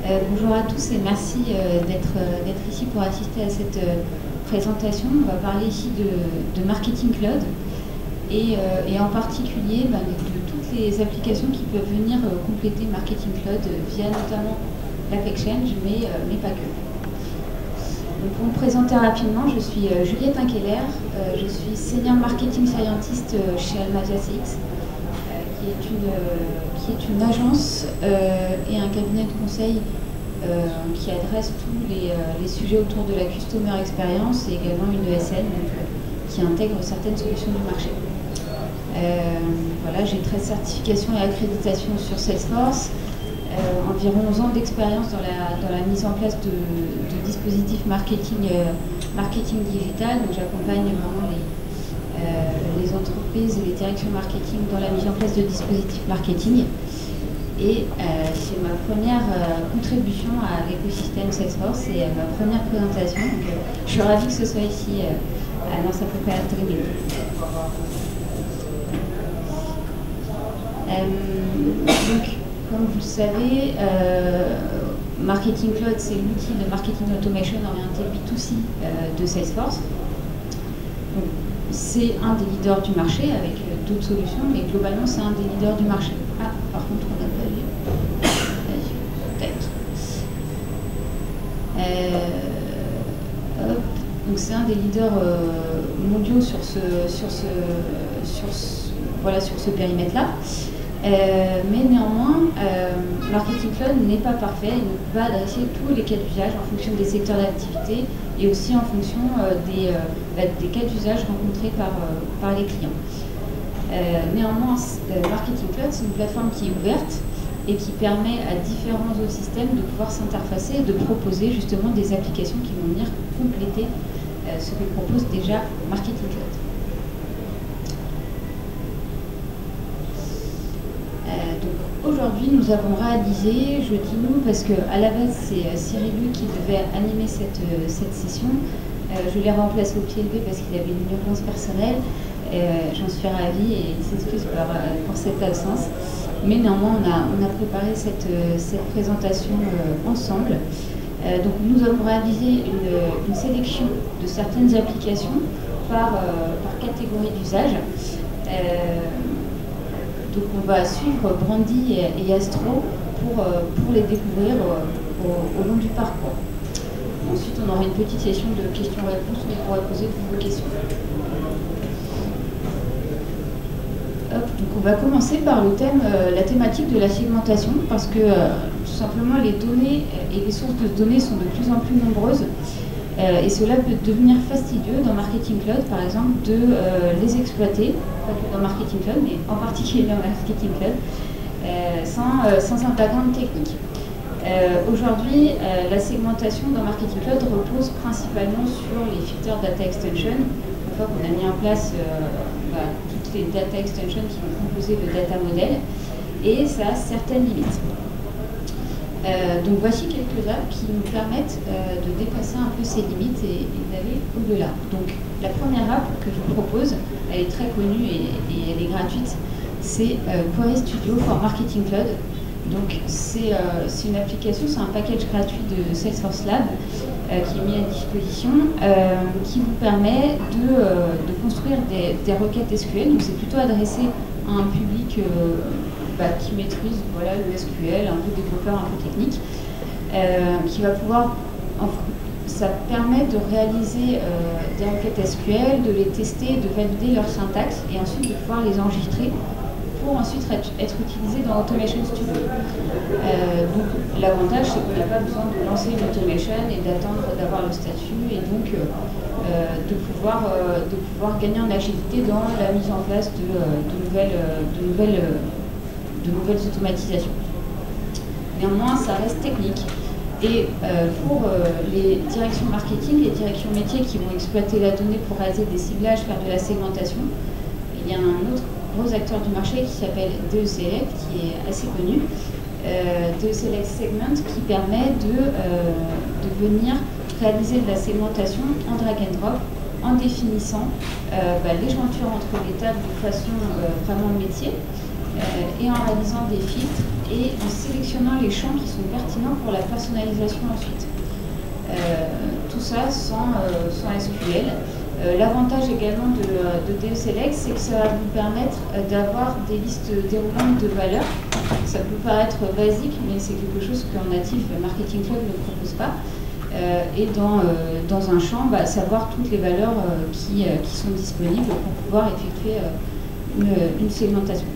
Bonjour à tous et merci d'être ici pour assister à cette présentation. On va parler ici de Marketing Cloud et en particulier de toutes les applications qui peuvent venir compléter Marketing Cloud via notamment l'AppExchange, mais pas que. Donc, pour me présenter rapidement, je suis Juliette Inkeller, je suis Senior Marketing Scientist chez Almadia CX, qui est une agence et un cabinet de conseil qui adresse tous les sujets autour de la Customer Experience et également une ESN qui intègre certaines solutions du marché. Voilà, j'ai 13 certifications et accréditations sur Salesforce, environ 11 ans d'expérience dans la mise en place de dispositifs marketing digital. Donc j'accompagne vraiment les entreprises et les directions marketing dans la mise en place de dispositifs marketing. Et c'est ma première contribution à l'écosystème Salesforce et ma première présentation. Donc, je suis ravie que ce soit ici dans sa prépa training. Donc, comme vous le savez, Marketing Cloud, c'est l'outil de marketing automation orienté B2C de Salesforce. C'est un des leaders du marché avec d'autres solutions, mais globalement, c'est un des leaders du marché. Ah, par contre, on n'a pas vu. Tac. Donc, c'est un des leaders mondiaux sur ce périmètre-là. Mais néanmoins, Marketing Cloud n'est pas parfait, il ne peut pas adresser tous les cas d'usage en fonction des secteurs d'activité et aussi en fonction des cas d'usage rencontrés par les clients. Néanmoins, Marketing Cloud, c'est une plateforme qui est ouverte et qui permet à différents autres systèmes de pouvoir s'interfacer et de proposer justement des applications qui vont venir compléter ce que propose déjà Marketing Cloud. Aujourd'hui, nous avons réalisé, je dis nous parce qu'à la base, c'est Cyril Lu qui devait animer cette session. Je l'ai remplacé au pied levé parce qu'il avait une urgence personnelle. J'en suis ravie et il s'excuse pour cette absence. Mais néanmoins, on a préparé cette présentation ensemble. Donc, nous avons réalisé une sélection de certaines applications par catégorie d'usage. Donc on va suivre Brandy et Astro pour les découvrir au long du parcours. Ensuite, on aura une petite session de questions-réponses où on pourra poser toutes vos questions. Donc on va commencer par le thème, la thématique de la segmentation, parce que tout simplement les données et les sources de données sont de plus en plus nombreuses. Et cela peut devenir fastidieux dans Marketing Cloud, par exemple, de les exploiter, pas que dans Marketing Cloud, mais en particulier dans Marketing Cloud, sans un background technique. Aujourd'hui, la segmentation dans Marketing Cloud repose principalement sur les filters Data Extension. Une fois qu'on a mis en place toutes les Data Extensions qui vont composer le data model, et ça a certaines limites. Donc voici quelques apps qui nous permettent de dépasser un peu ces limites et d'aller au-delà. Donc la première app que je vous propose, elle est très connue et elle est gratuite, c'est Query Studio for Marketing Cloud. Donc c'est une application, c'est un package gratuit de Salesforce Lab qui est mis à disposition, qui vous permet de construire des requêtes SQL. Donc c'est plutôt adressé à un public qui maîtrise le SQL, un peu développeur, un peu technique, qui va pouvoir, ça permet de réaliser des requêtes SQL, de les tester, de valider leur syntaxe et ensuite de pouvoir les enregistrer pour ensuite être utilisés dans Automation Studio. Donc l'avantage, c'est qu'on n'a pas besoin de lancer une automation et d'attendre d'avoir le statut et donc de pouvoir gagner en agilité dans la mise en place de nouvelles automatisations. Néanmoins, ça reste technique. Et pour les directions marketing, les directions métiers qui vont exploiter la donnée pour réaliser des ciblages, faire de la segmentation, il y a un autre gros acteur du marché qui s'appelle DE Select, qui est assez connu. DE Select Segment qui permet de venir réaliser de la segmentation en drag and drop en définissant les jointures entre les tables de façon vraiment métier. et en réalisant des filtres et en sélectionnant les champs qui sont pertinents pour la personnalisation ensuite. Tout ça sans SQL. L'avantage également de DESelect, c'est que ça va vous permettre d'avoir des listes déroulantes de valeurs. Ça peut paraître basique, mais c'est quelque chose qu'en natif Marketing Cloud ne propose pas. Et dans un champ, savoir toutes les valeurs qui sont disponibles pour pouvoir effectuer une segmentation.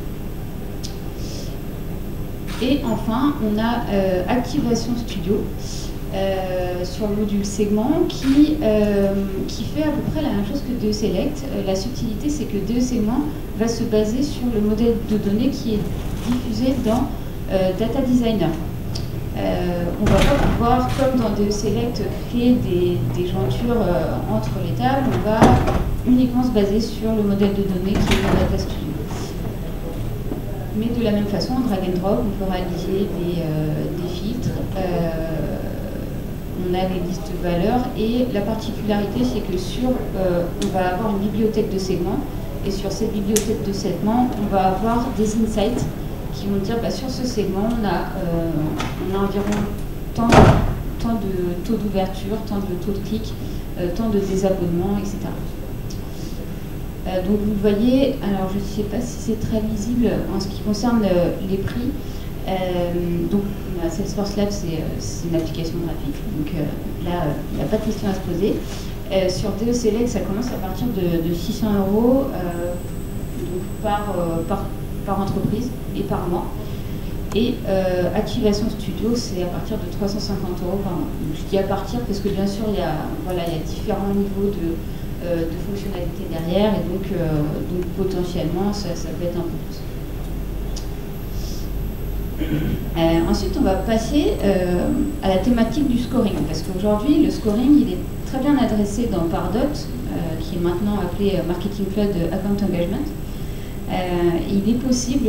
Et enfin, on a Activation Studio sur le module segment qui fait à peu près la même chose que DESelect. La subtilité, c'est que DESegment va se baser sur le modèle de données qui est diffusé dans Data Designer. On ne va pas pouvoir, comme dans DESelect, créer des jointures entre les tables. On va uniquement se baser sur le modèle de données qui est dans Data Studio. Mais de la même façon, en drag and drop, on peut réaliser des filtres. On a les listes de valeurs et la particularité, c'est que on va avoir une bibliothèque de segments et sur cette bibliothèque de segments, on va avoir des insights qui vont dire sur ce segment, on a environ tant de taux d'ouverture, tant de taux de clic, tant de désabonnements, etc. Donc vous voyez, alors je ne sais pas si c'est très visible en ce qui concerne les prix. Donc Salesforce Lab, c'est une application gratuite, donc là il n'y a pas de question à se poser. Sur DESelect, ça commence à partir de 600 € donc par entreprise et par mois. Et Activation Studio, c'est à partir de 350 € par mois. Donc, je dis à partir parce que bien sûr il y a différents niveaux de fonctionnalités derrière et donc potentiellement ça peut être un peu plus. Ensuite, on va passer à la thématique du scoring, parce qu'aujourd'hui, le scoring, il est très bien adressé dans Pardot, qui est maintenant appelé Marketing Cloud Account Engagement. Il est possible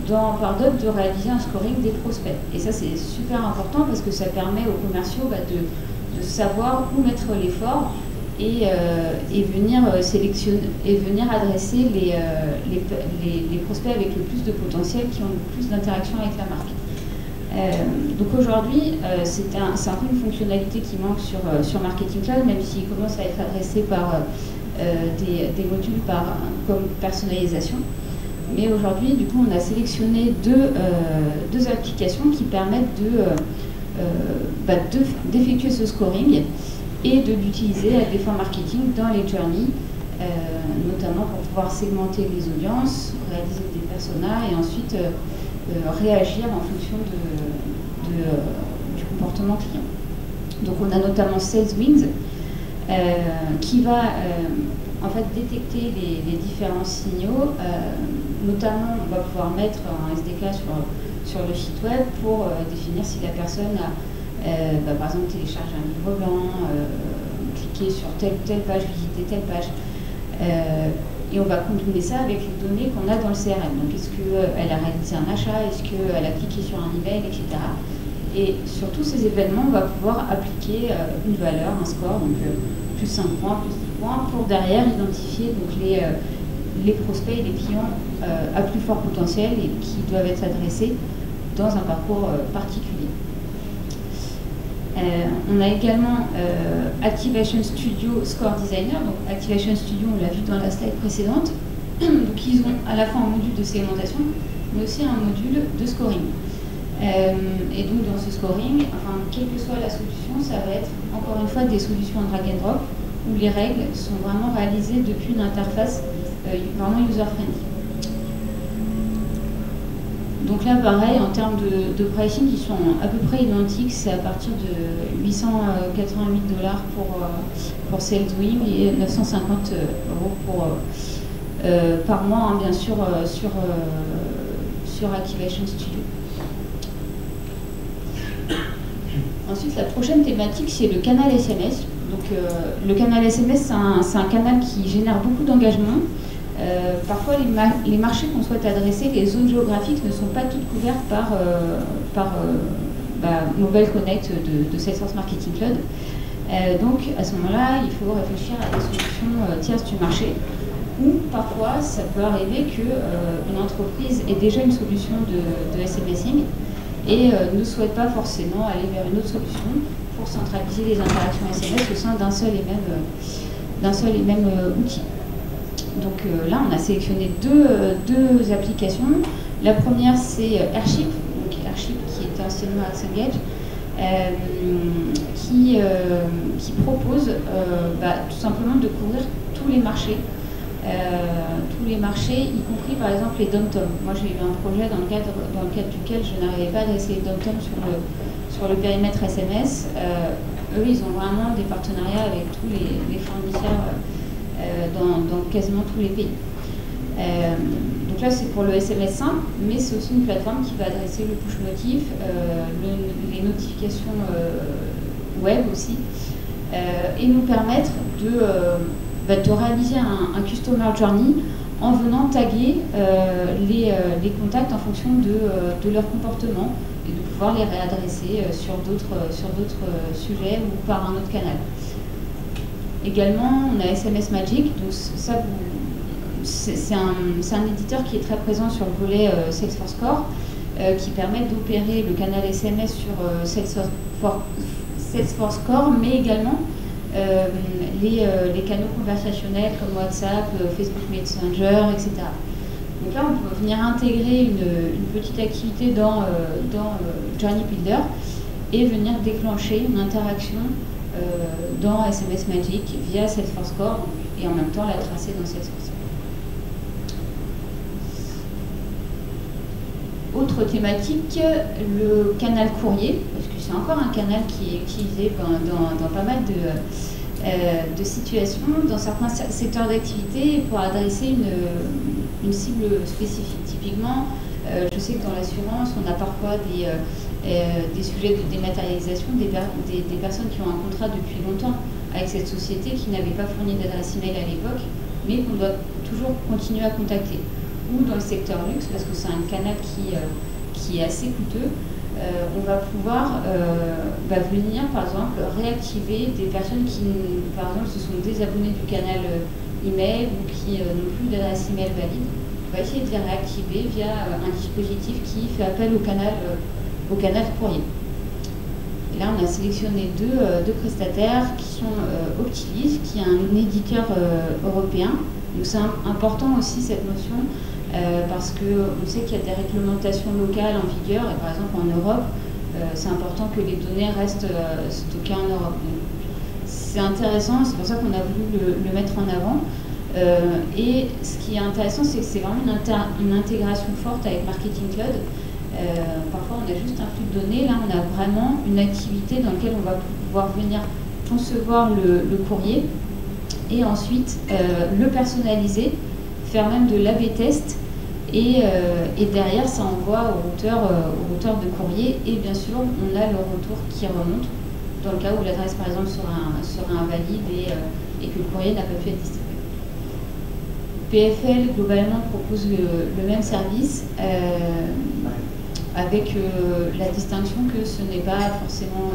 dans Pardot de réaliser un scoring des prospects. Et ça, c'est super important parce que ça permet aux commerciaux de savoir où mettre l'effort et venir sélectionner et venir adresser les prospects avec le plus de potentiel, qui ont le plus d'interaction avec la marque. Donc aujourd'hui, c'est un peu une fonctionnalité qui manque sur Marketing Cloud, même s'il commence à être adressé par des modules comme personnalisation. Mais aujourd'hui, du coup, on a sélectionné deux applications qui permettent d'effectuer ce scoring et de l'utiliser à des fins marketing dans les journeys, notamment pour pouvoir segmenter les audiences, réaliser des personas et ensuite réagir en fonction du comportement client. Donc on a notamment SalesWings qui va en fait détecter les différents signaux. Notamment, on va pouvoir mettre un SDK sur le site web pour définir si la personne a par exemple, télécharger un livre blanc, cliquer sur telle page, visiter telle page. Et on va combiner ça avec les données qu'on a dans le CRM. Donc, est-ce qu'elle a réalisé un achat, est-ce qu'elle a cliqué sur un email, etc. Et sur tous ces événements, on va pouvoir appliquer une valeur, un score, donc plus 5 points, plus 10 points, pour derrière identifier donc, les prospects et les clients à plus fort potentiel et qui doivent être adressés dans un parcours particulier. On a également Activation Studio Score Designer. Donc Activation Studio, on l'a vu dans la slide précédente. Donc ils ont à la fois un module de segmentation, mais aussi un module de scoring. Et donc dans ce scoring, quelle que soit la solution, ça va être encore une fois des solutions en drag and drop, où les règles sont vraiment réalisées depuis une interface vraiment user-friendly. Donc là, pareil, en termes de pricing, ils sont à peu près identiques. C'est à partir de 888 $ pour SalesWings et 950 € par mois, bien sûr, sur Activation Studio. Ensuite, la prochaine thématique, c'est le canal SMS. Donc, le canal SMS, c'est un canal qui génère beaucoup d'engagement. Parfois, les marchés qu'on souhaite adresser, les zones géographiques ne sont pas toutes couvertes par Mobile Connect de Salesforce Marketing Cloud. Donc, à ce moment-là, il faut réfléchir à des solutions tierces du marché. Ou parfois, ça peut arriver qu'une entreprise ait déjà une solution de SMSing et ne souhaite pas forcément aller vers une autre solution pour centraliser les interactions SMS au sein d'un seul et même outil. Donc là, on a sélectionné deux applications. La première, c'est Airship, donc Airship qui était anciennement AxEngage, qui propose tout simplement de couvrir tous les marchés. Y compris par exemple les dom-tom. Moi j'ai eu un projet dans le cadre duquel je n'arrivais pas à adresser les dom-tom sur le périmètre SMS. Eux, ils ont vraiment des partenariats avec tous les fournisseurs dans quasiment tous les pays. Donc là, c'est pour le SMS simple, mais c'est aussi une plateforme qui va adresser le push notif, les notifications web aussi, et nous permettre de réaliser un customer journey en venant taguer les contacts en fonction de leur comportement et de pouvoir les réadresser sur d'autres sujets ou par un autre canal. Également, on a SMS Magic, donc ça, c'est un éditeur qui est très présent sur le volet Salesforce Core, qui permet d'opérer le canal SMS sur Salesforce Core, mais également les canaux conversationnels comme WhatsApp, Facebook Messenger, etc. Donc là, on peut venir intégrer une petite activité dans Journey Builder et venir déclencher une interaction dans SMS Magic via Salesforce Core et en même temps la tracer dans Salesforce. Autre thématique, le canal courrier, parce que c'est encore un canal qui est utilisé dans pas mal de situations, dans certains secteurs d'activité pour adresser une cible spécifique. Typiquement, je sais que dans l'assurance, on a parfois des sujets de dématérialisation, des personnes qui ont un contrat depuis longtemps avec cette société qui n'avait pas fourni d'adresse email à l'époque, mais qu'on doit toujours continuer à contacter. Ou dans le secteur luxe, parce que c'est un canal qui est assez coûteux, on va pouvoir venir, par exemple, réactiver des personnes qui, par exemple, se sont désabonnées du canal email ou qui n'ont plus d'adresse email valide. On va essayer de les réactiver via un dispositif qui fait appel au canal courrier. Et là, on a sélectionné deux prestataires qui sont Optilis, qui est un éditeur européen. Donc c'est important aussi cette notion parce qu'on sait qu'il y a des réglementations locales en vigueur et par exemple en Europe, c'est important que les données restent stockées en Europe. C'est intéressant, c'est pour ça qu'on a voulu le mettre en avant. Et ce qui est intéressant, c'est que c'est vraiment une intégration forte avec Marketing Cloud. Parfois, on a juste un flux de données. Là, on a vraiment une activité dans laquelle on va pouvoir venir concevoir le courrier et ensuite le personnaliser, faire même de l'A/B test et derrière ça envoie au routeur de courrier et bien sûr on a le retour qui remonte dans le cas où l'adresse par exemple sera invalide et que le courrier n'a pas pu être distribué. PFL globalement propose le même service avec la distinction que ce n'est pas forcément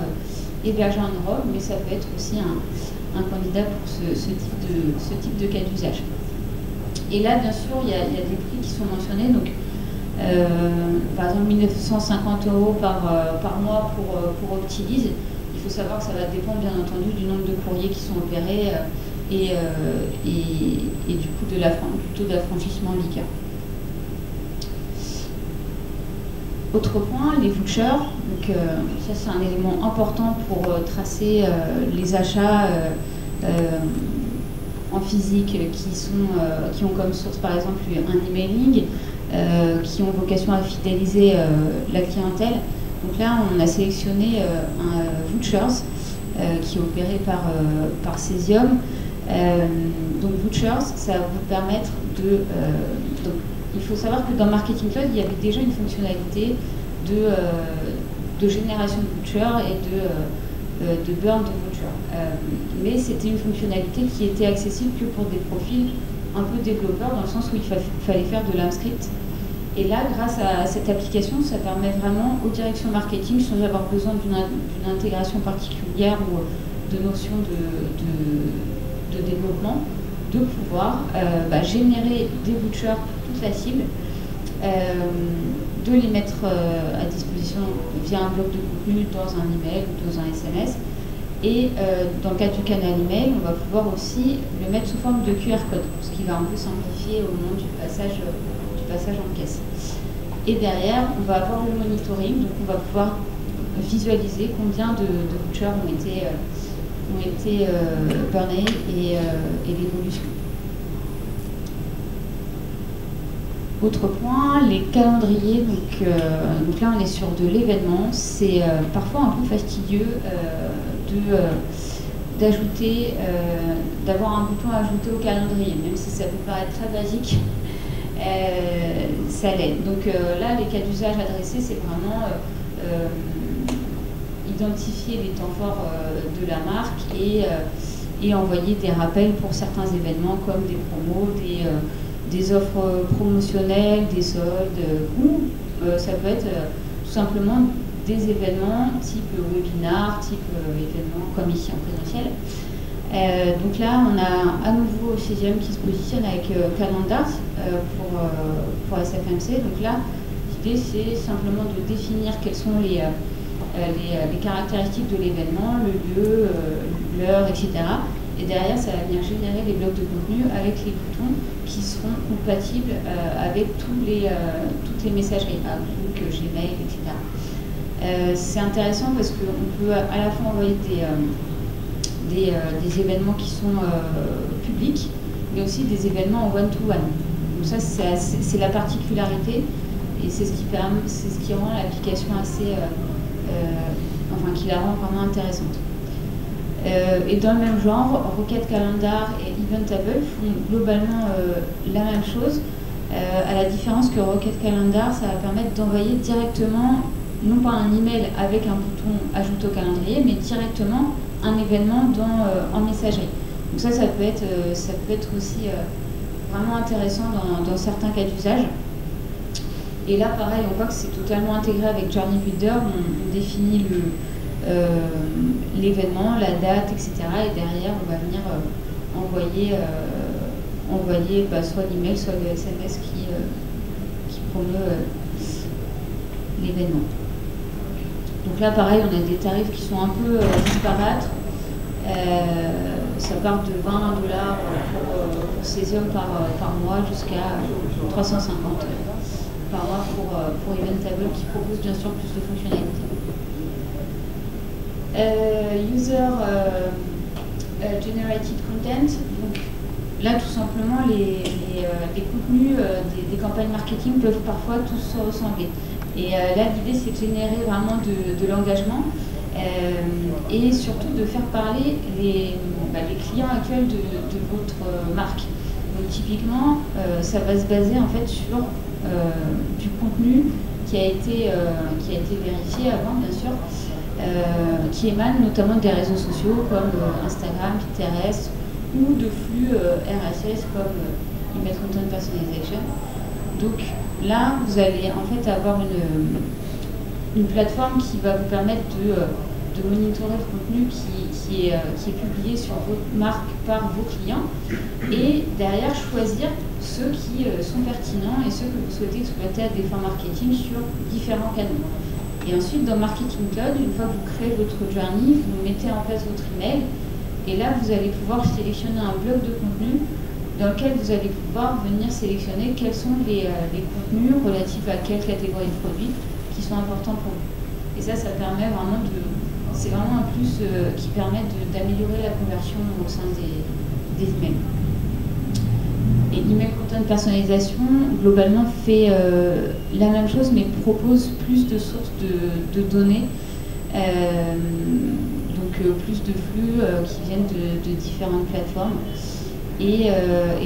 hébergé en Europe, mais ça peut être aussi un candidat pour ce type de cas d'usage. Et là, bien sûr, il y a des prix qui sont mentionnés. Donc, par exemple, 1 950 € par mois pour Optilis. Il faut savoir que ça va dépendre, bien entendu, du nombre de courriers qui sont opérés et du coût du taux d'affranchissement LICA. Autre point, les vouchers. Donc, ça, c'est un élément important pour tracer les achats en physique qui ont comme source par exemple un emailing, qui ont vocation à fidéliser la clientèle. Donc là, on a sélectionné un Vouchers qui est opéré par Cesium. Donc Vouchers, ça va vous permettre donc, il faut savoir que dans Marketing Cloud, il y avait déjà une fonctionnalité de génération de vouchers et de burn de vouchers. Mais c'était une fonctionnalité qui était accessible que pour des profils un peu développeurs, dans le sens où il fallait faire de l'AMScript. Et là, grâce à cette application, ça permet vraiment aux directions marketing, sans avoir besoin d'une intégration particulière ou de notion de développement, de pouvoir générer des vouchers pour toute la cible, de les mettre à disposition via un bloc de contenu dans un email ou dans un SMS. Et dans le cas du canal email, on va pouvoir aussi le mettre sous forme de QR code, ce qui va un peu simplifier au moment du passage en caisse. Et derrière, on va avoir le monitoring, donc on va pouvoir visualiser combien de vouchers ont été burnés et l'évolution. Autre point, les calendriers. Donc là, on est sur de l'événement. C'est parfois un peu fastidieux d'ajouter, d'avoir un bouton ajouté au calendrier, même si ça peut paraître très basique. Ça l'aide. Donc là, les cas d'usage adressés, c'est vraiment identifier les temps forts de la marque et envoyer des rappels pour certains événements comme des promos, des offres promotionnelles, des soldes, ou ça peut être tout simplement des événements type webinar, type événement comme ici en présentiel. Donc là, on a à nouveau CGM qui se positionne avec Calendar pour SFMC. Donc là, l'idée, c'est simplement de définir quelles sont les caractéristiques de l'événement, le lieu, l'heure, etc. Et derrière, ça va venir générer des blocs de contenu avec les boutons qui seront compatibles avec toutes les messageries, Outlook, Gmail, etc. C'est intéressant parce qu'on peut à la fois envoyer des événements qui sont publics, mais aussi des événements en one-to-one. Donc ça, c'est la particularité et c'est ce qui rend l'application assez... qui la rend vraiment intéressante. Et dans le même genre, Rocket Calendar et Eventable font globalement la même chose, à la différence que Rocket Calendar, ça va permettre d'envoyer directement, non pas un email avec un bouton ajoute au calendrier, mais directement un événement en messagerie. Donc ça peut être aussi vraiment intéressant dans certains cas d'usage. Et là, pareil, on voit que c'est totalement intégré avec Journey Builder. On définit l'événement, la date, etc. Et derrière, on va venir envoyer soit l'email, soit le SMS qui promeut l'événement. Donc là, pareil, on a des tarifs qui sont un peu disparates. Ça part de 20 $ pour Cesium par mois jusqu'à 350 par mois pour Eventable qui propose bien sûr plus de fonctionnalités. User Generated Content. Donc là, tout simplement, les contenus des campagnes marketing peuvent parfois tous se ressembler. Et là, l'idée, c'est de générer vraiment de l'engagement et surtout de faire parler les clients actuels de votre marque. Donc typiquement, ça va se baser en fait sur du contenu qui a été vérifié avant, bien sûr, qui émane notamment des réseaux sociaux comme Instagram, Pinterest, ou de flux RSS comme Email Content Personalization. Donc là, vous allez en fait avoir une plateforme qui va vous permettre de monitorer le contenu qui est publié sur votre marque par vos clients et derrière choisir ceux qui sont pertinents et ceux que vous souhaitez exploiter à des fins marketing sur différents canaux. Et ensuite, dans Marketing Cloud, une fois que vous créez votre journey, vous mettez en place votre email et là, vous allez pouvoir sélectionner un bloc de contenu dans lequel vous allez pouvoir venir sélectionner quels sont les contenus relatifs à quelle catégorie de produits qui sont importants pour vous. Et ça permet vraiment c'est vraiment un plus qui permet d'améliorer la conversion au sein des emails. Et Email Content Personnalisation, globalement, fait la même chose, mais propose plus de sources de données, donc plus de flux qui viennent de différentes plateformes, et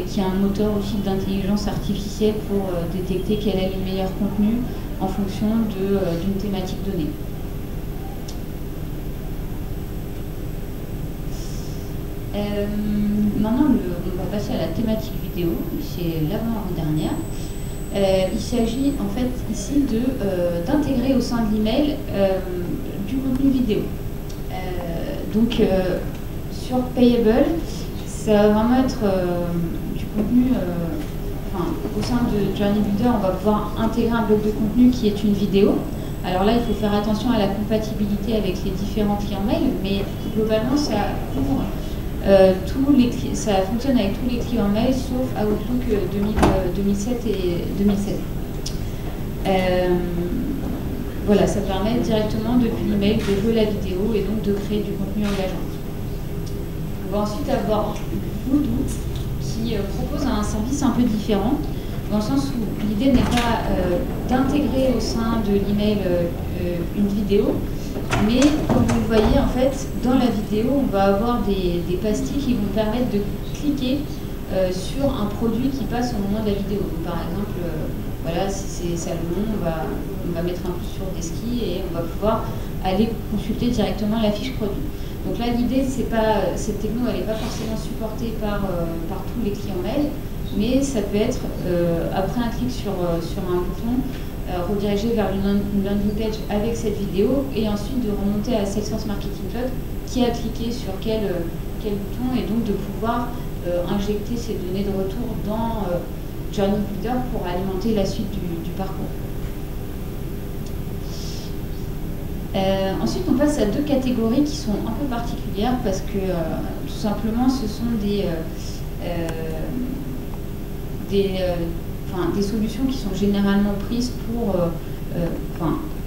qui a un moteur aussi d'intelligence artificielle pour détecter quel est le meilleur contenu en fonction d'une thématique donnée. Maintenant, on va passer à la thématique vidéo, c'est l'avant-dernière. Il s'agit en fait ici d'intégrer au sein de l'email du contenu vidéo. Donc sur Payable, Ça va vraiment être du contenu. Au sein de Journey Builder, on va pouvoir intégrer un bloc de contenu qui est une vidéo. Alors là, il faut faire attention à la compatibilité avec les différents clients mail, mais globalement, ça couvre ça fonctionne avec tous les clients mail, sauf Outlook 2007 et 2007. Voilà, ça permet directement depuis l'email de jouer la vidéo et donc de créer du contenu engageant. On va ensuite avoir Voodoo qui propose un service un peu différent, dans le sens où l'idée n'est pas d'intégrer au sein de l'email une vidéo, mais comme vous le voyez, en fait, dans la vidéo, on va avoir des pastilles qui vont permettre de cliquer sur un produit qui passe au moment de la vidéo. Donc, par exemple, voilà, si c'est Salomon, on va mettre un pouce sur des skis et on va pouvoir aller consulter directement la fiche produit. Donc là, l'idée, c'est pas, cette techno, elle n'est pas forcément supportée par tous les clients mail, mais ça peut être, après un clic sur un bouton, rediriger vers une landing page avec cette vidéo et ensuite de remonter à Salesforce Marketing Cloud qui a cliqué sur quel bouton et donc de pouvoir injecter ces données de retour dans Journey Builder pour alimenter la suite du parcours. Ensuite, on passe à deux catégories qui sont un peu particulières parce que tout simplement, ce sont des solutions qui sont généralement prises pour,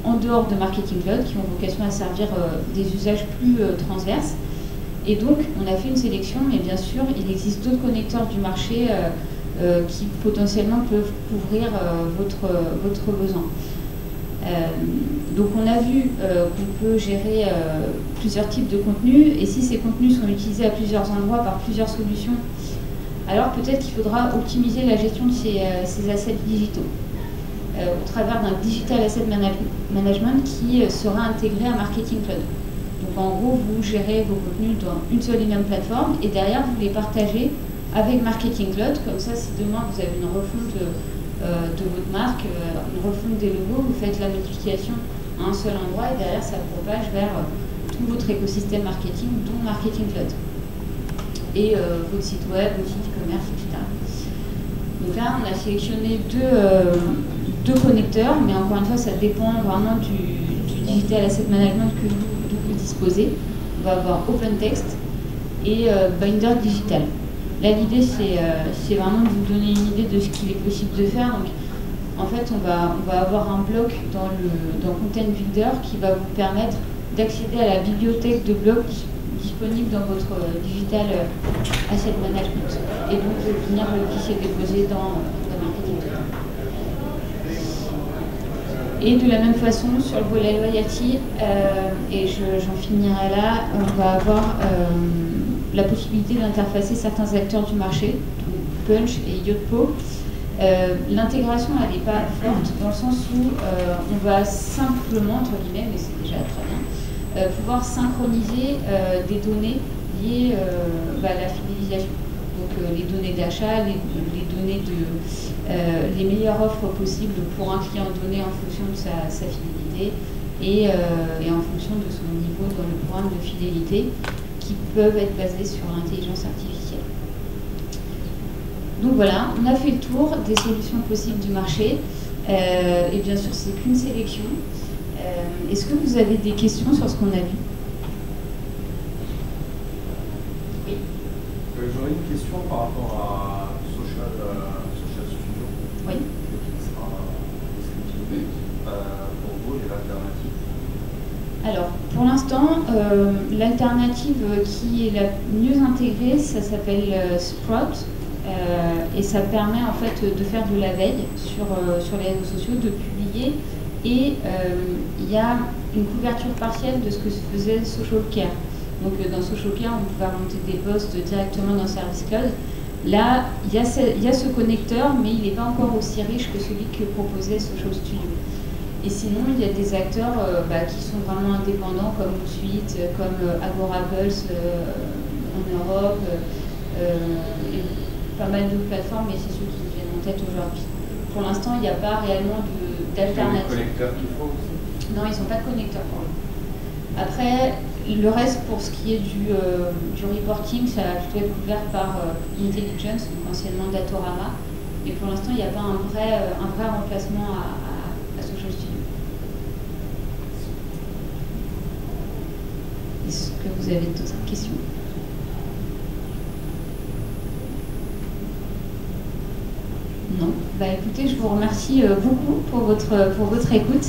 en dehors de Marketing Cloud, qui ont vocation à servir des usages plus transverses. Et donc, on a fait une sélection, mais bien sûr, il existe d'autres connecteurs du marché qui potentiellement peuvent couvrir votre besoin. Donc on a vu qu'on peut gérer plusieurs types de contenus, et si ces contenus sont utilisés à plusieurs endroits par plusieurs solutions, alors peut-être qu'il faudra optimiser la gestion de ces assets digitaux au travers d'un Digital Asset Management qui sera intégré à Marketing Cloud. Donc en gros, vous gérez vos contenus dans une seule et même plateforme, et derrière, vous les partagez avec Marketing Cloud. Comme ça, si demain vous avez une refonte de votre marque, une refonte des logos, vous faites la notification à un seul endroit et derrière ça propage vers tout votre écosystème marketing, dont Marketing Cloud. Et votre site web, votre site e-commerce, etc. Donc là, on a sélectionné deux connecteurs, mais encore une fois, ça dépend vraiment du Digital Asset Management dont vous disposez. On va avoir OpenText et Binder Digital. Là, l'idée, c'est vraiment de vous donner une idée de ce qu'il est possible de faire. Donc, en fait, on va avoir un bloc dans Content Builder qui va vous permettre d'accéder à la bibliothèque de blocs disponible dans votre Digital Asset Management. Et donc, de venir le glisser déposer dans Marketing Cloud. Et de la même façon, sur le volet loyalty, et j'en finirai là, on va avoir la possibilité d'interfacer certains acteurs du marché, donc Punch et Yotpo. L'intégration, elle n'est pas forte, dans le sens où on va simplement, entre guillemets, mais c'est déjà très bien, pouvoir synchroniser des données liées à la fidélisation. Donc les données d'achat, les données les meilleures offres possibles pour un client donné en fonction de sa fidélité et en fonction de son niveau dans le programme de fidélité, qui peuvent être basés sur l'intelligence artificielle. Donc voilà, on a fait le tour des solutions possibles du marché. Et bien sûr, c'est qu'une sélection. Est-ce que vous avez des questions sur ce qu'on a vu? Oui. J'aurais une question par rapport à Social Studio. Oui. Qui sera discontinué. Pour vous, et l'alternative? Alors, pour l'instant, l'alternative qui est la mieux intégrée, ça s'appelle Sprout, et ça permet en fait de faire de la veille sur les réseaux sociaux, de publier, et il y a une couverture partielle de ce que faisait Social Care. Donc dans Social Care, on pouvait remonter des posts directement dans Service Cloud. Là, il y a ce connecteur, mais il n'est pas encore aussi riche que celui que proposait Social Studio. Et sinon, il y a des acteurs qui sont vraiment indépendants, comme Suite, comme Agorapulse en Europe, et pas mal d'autres plateformes, mais c'est ceux qui me viennent en tête aujourd'hui. Pour l'instant, il n'y a pas réellement d'alternative. Ils ont des connecteurs qu'il faut aussi? Non, ils n'ont pas de connecteur pour eux. Après, le reste, pour ce qui est du reporting, ça va plutôt être couvert par Intelligence, donc anciennement Datorama. Mais pour l'instant, il n'y a pas un vrai remplacement à Social Studio. Est-ce que vous avez d'autres questions? Non. Bah écoutez, je vous remercie beaucoup pour votre écoute.